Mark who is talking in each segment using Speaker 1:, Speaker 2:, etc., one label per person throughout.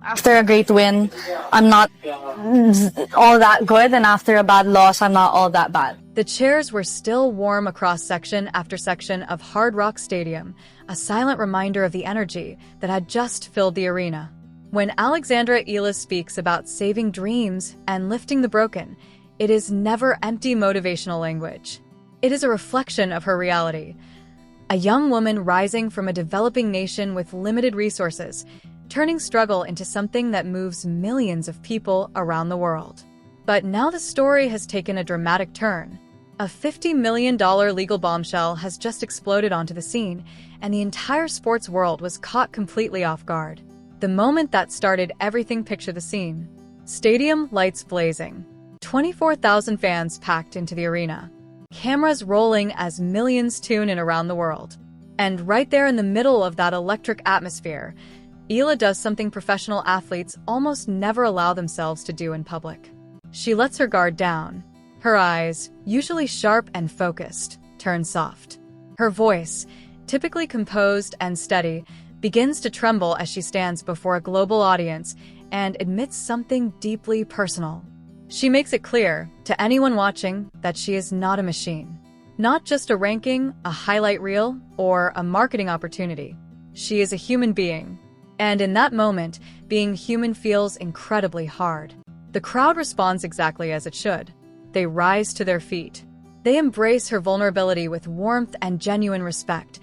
Speaker 1: After a great win, I'm not all that good, and after a bad loss, I'm not all that bad.
Speaker 2: The chairs were still warm across section after section of Hard Rock Stadium, a silent reminder of the energy that had just filled the arena. When Alexandra Eala speaks about saving dreams and lifting the broken, it is never empty motivational language. It is a reflection of her reality. A young woman rising from a developing nation with limited resources, turning struggle into something that moves millions of people around the world. But now the story has taken a dramatic turn. A $50 million legal bombshell has just exploded onto the scene, and the entire sports world was caught completely off guard. The moment that started everything, picture the scene. Stadium lights blazing. 24,000 fans packed into the arena. Cameras rolling as millions tune in around the world. And right there in the middle of that electric atmosphere, Eala does something professional athletes almost never allow themselves to do in public. She lets her guard down. Her eyes, usually sharp and focused, turn soft. Her voice, typically composed and steady, begins to tremble as she stands before a global audience and admits something deeply personal. She makes it clear to anyone watching that she is not a machine. Not just a ranking, a highlight reel, or a marketing opportunity. She is a human being. And in that moment, being human feels incredibly hard. The crowd responds exactly as it should. They rise to their feet. They embrace her vulnerability with warmth and genuine respect,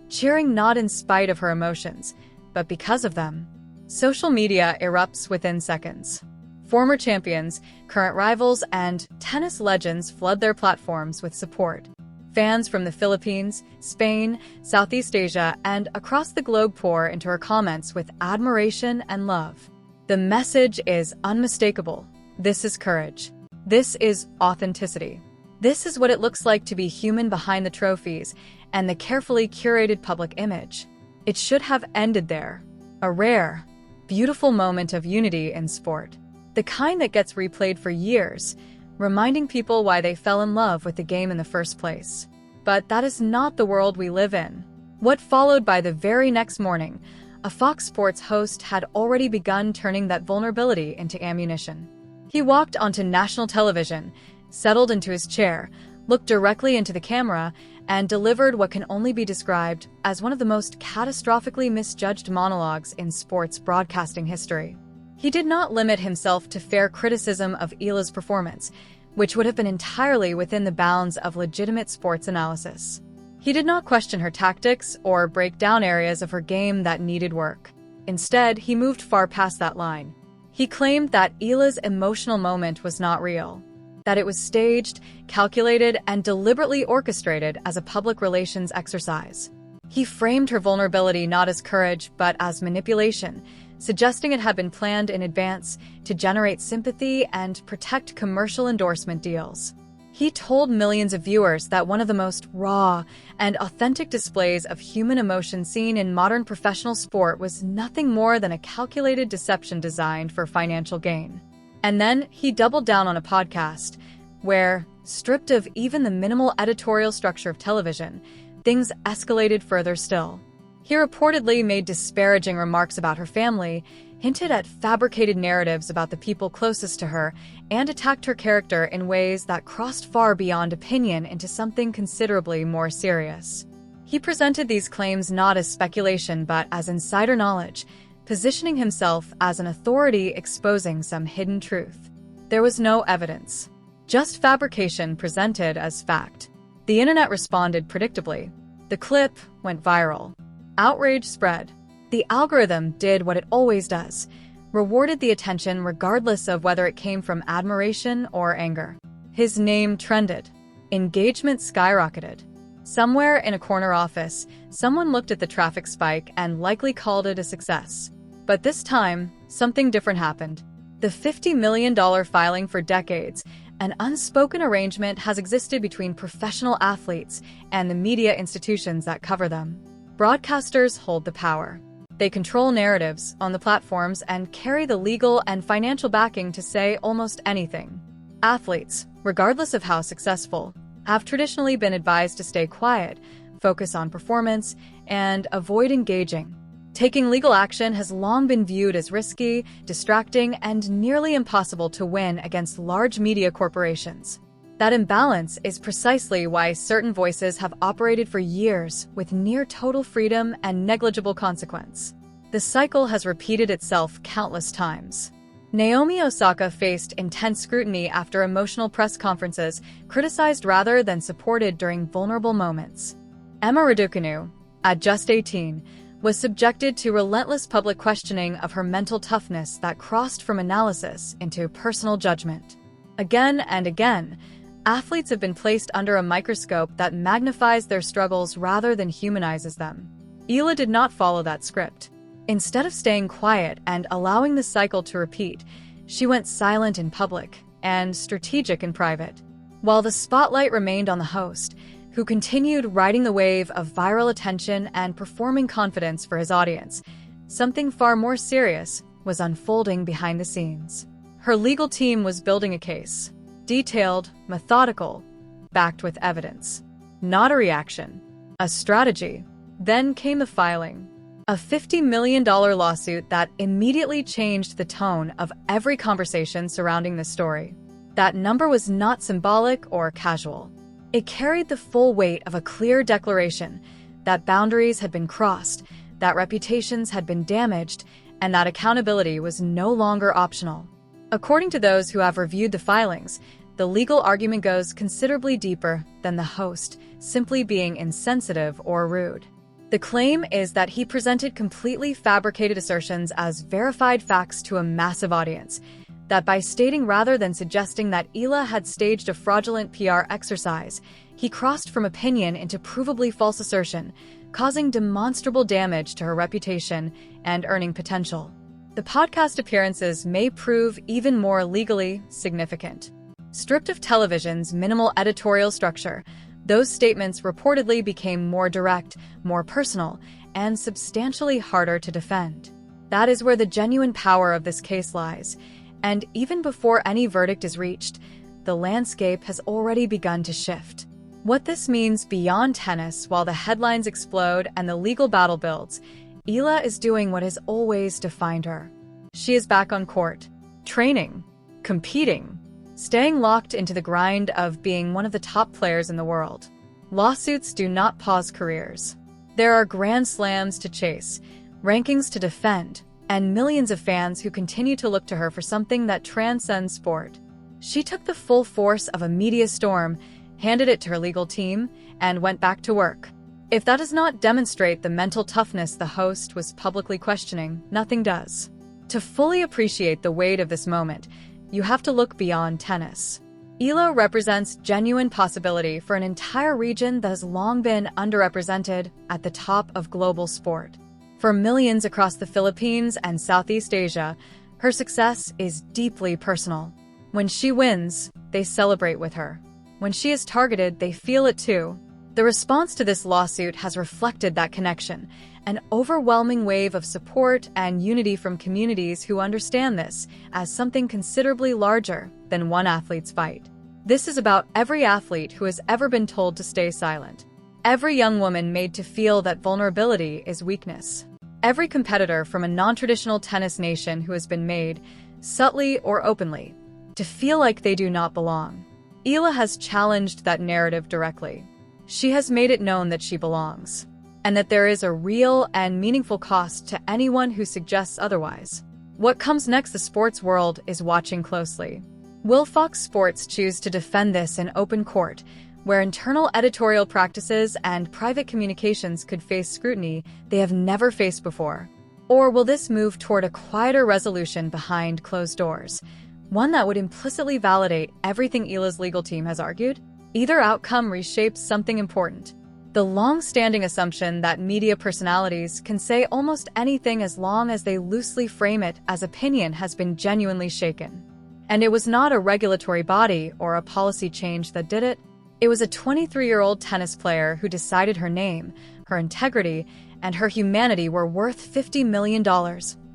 Speaker 2: cheering not in spite of her emotions, but because of them. Social media erupts within seconds. Former champions, current rivals, and tennis legends flood their platforms with support. Fans from the Philippines, Spain, Southeast Asia, and across the globe pour into her comments with admiration and love. The message is unmistakable. This is courage. This is authenticity. This is what it looks like to be human behind the trophies and the carefully curated public image. It should have ended there. A rare, beautiful moment of unity in sport. The kind that gets replayed for years, reminding people why they fell in love with the game in the first place. But that is not the world we live in. What followed by the very next morning, a Fox Sports host had already begun turning that vulnerability into ammunition. He walked onto national television, settled into his chair, looked directly into the camera, and delivered what can only be described as one of the most catastrophically misjudged monologues in sports broadcasting history. He did not limit himself to fair criticism of Eala's performance, which would have been entirely within the bounds of legitimate sports analysis. He did not question her tactics or break down areas of her game that needed work. Instead, he moved far past that line. He claimed that Eala's emotional moment was not real, that it was staged, calculated, and deliberately orchestrated as a public relations exercise. He framed her vulnerability not as courage, but as manipulation, suggesting it had been planned in advance to generate sympathy and protect commercial endorsement deals. He told millions of viewers that one of the most raw and authentic displays of human emotion seen in modern professional sport was nothing more than a calculated deception designed for financial gain. And then he doubled down on a podcast where, stripped of even the minimal editorial structure of television, things escalated further still. He reportedly made disparaging remarks about her family, hinted at fabricated narratives about the people closest to her, and attacked her character in ways that crossed far beyond opinion into something considerably more serious. He presented these claims not as speculation but as insider knowledge, positioning himself as an authority exposing some hidden truth. There was no evidence, just fabrication presented as fact. The internet responded predictably. The clip went viral. Outrage spread. The algorithm did what it always does, rewarded the attention regardless of whether it came from admiration or anger. His name trended. Engagement skyrocketed. Somewhere in a corner office, someone looked at the traffic spike and likely called it a success. But this time, something different happened. The $50 million filing for decades, an unspoken arrangement has existed between professional athletes and the media institutions that cover them. Broadcasters hold the power. They control narratives on the platforms and carry the legal and financial backing to say almost anything. Athletes, regardless of how successful, have traditionally been advised to stay quiet, focus on performance, and avoid engaging. Taking legal action has long been viewed as risky, distracting, and nearly impossible to win against large media corporations. That imbalance is precisely why certain voices have operated for years with near total freedom and negligible consequence. The cycle has repeated itself countless times. Naomi Osaka faced intense scrutiny after emotional press conferences, criticized rather than supported during vulnerable moments. Emma Raducanu, at just 18, was subjected to relentless public questioning of her mental toughness that crossed from analysis into personal judgment. Again and again, athletes have been placed under a microscope that magnifies their struggles rather than humanizes them. Eala did not follow that script. Instead of staying quiet and allowing the cycle to repeat, she went silent in public and strategic in private. While the spotlight remained on the host, who continued riding the wave of viral attention and performing confidence for his audience, something far more serious was unfolding behind the scenes. Her legal team was building a case, detailed, methodical, backed with evidence. Not a reaction, a strategy. Then came the filing. A $50 million lawsuit that immediately changed the tone of every conversation surrounding the story. That number was not symbolic or casual. It carried the full weight of a clear declaration that boundaries had been crossed, that reputations had been damaged, and that accountability was no longer optional. According to those who have reviewed the filings, the legal argument goes considerably deeper than the host simply being insensitive or rude. The claim is that he presented completely fabricated assertions as verified facts to a massive audience, that by stating rather than suggesting that Eala had staged a fraudulent PR exercise, he crossed from opinion into provably false assertion, causing demonstrable damage to her reputation and earning potential. The podcast appearances may prove even more legally significant. Stripped of television's minimal editorial structure, those statements reportedly became more direct, more personal, and substantially harder to defend. That is where the genuine power of this case lies. And even before any verdict is reached, the landscape has already begun to shift. What this means beyond tennis while the headlines explode and the legal battle builds, Eala is doing what has always defined her. She is back on court, training, competing, staying locked into the grind of being one of the top players in the world. Lawsuits do not pause careers. There are grand slams to chase, rankings to defend, and millions of fans who continue to look to her for something that transcends sport. She took the full force of a media storm, handed it to her legal team, and went back to work. If that does not demonstrate the mental toughness the host was publicly questioning, nothing does. To fully appreciate the weight of this moment, you have to look beyond tennis. Eala represents genuine possibility for an entire region that has long been underrepresented at the top of global sport. For millions across the Philippines and Southeast Asia, her success is deeply personal. When she wins, they celebrate with her. When she is targeted, they feel it too. The response to this lawsuit has reflected that connection, an overwhelming wave of support and unity from communities who understand this as something considerably larger than one athlete's fight. This is about every athlete who has ever been told to stay silent. Every young woman made to feel that vulnerability is weakness. Every competitor from a non-traditional tennis nation who has been made, subtly or openly, to feel like they do not belong. Eala has challenged that narrative directly. She has made it known that she belongs, and that there is a real and meaningful cost to anyone who suggests otherwise. What comes next, the sports world is watching closely. Will Fox Sports choose to defend this in open court, where internal editorial practices and private communications could face scrutiny they have never faced before? Or will this move toward a quieter resolution behind closed doors, one that would implicitly validate everything Eala's legal team has argued? Either outcome reshapes something important. The long-standing assumption that media personalities can say almost anything as long as they loosely frame it as opinion has been genuinely shaken. And it was not a regulatory body or a policy change that did it. It was a 23-year-old tennis player who decided her name, her integrity, and her humanity were worth $50 million,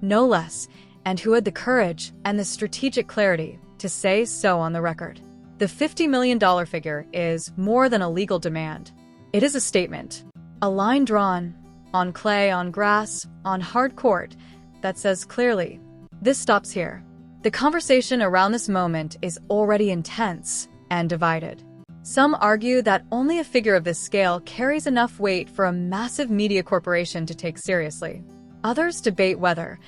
Speaker 2: no less, and who had the courage and the strategic clarity to say so on the record. The $50 million figure is more than a legal demand. It is a statement, a line drawn on clay, on grass, on hard court, that says clearly, this stops here. The conversation around this moment is already intense and divided. Some argue that only a figure of this scale carries enough weight for a massive media corporation to take seriously. Others debate whether,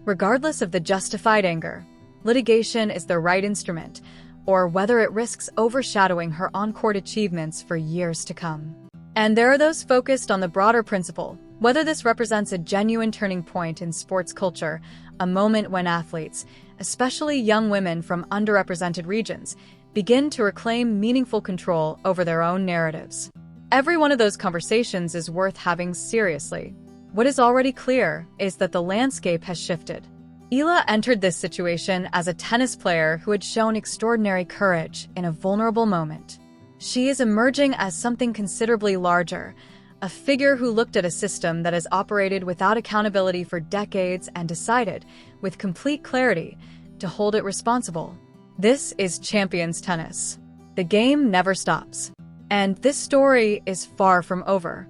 Speaker 2: regardless of the justified anger, litigation is the right instrument, or whether it risks overshadowing her on-court achievements for years to come. And there are those focused on the broader principle, whether this represents a genuine turning point in sports culture, a moment when athletes, especially young women from underrepresented regions, begin to reclaim meaningful control over their own narratives. Every one of those conversations is worth having seriously. What is already clear is that the landscape has shifted. Eala entered this situation as a tennis player who had shown extraordinary courage in a vulnerable moment. She is emerging as something considerably larger, a figure who looked at a system that has operated without accountability for decades and decided, with complete clarity, to hold it responsible. This is champions tennis. The game never stops. And this story is far from over.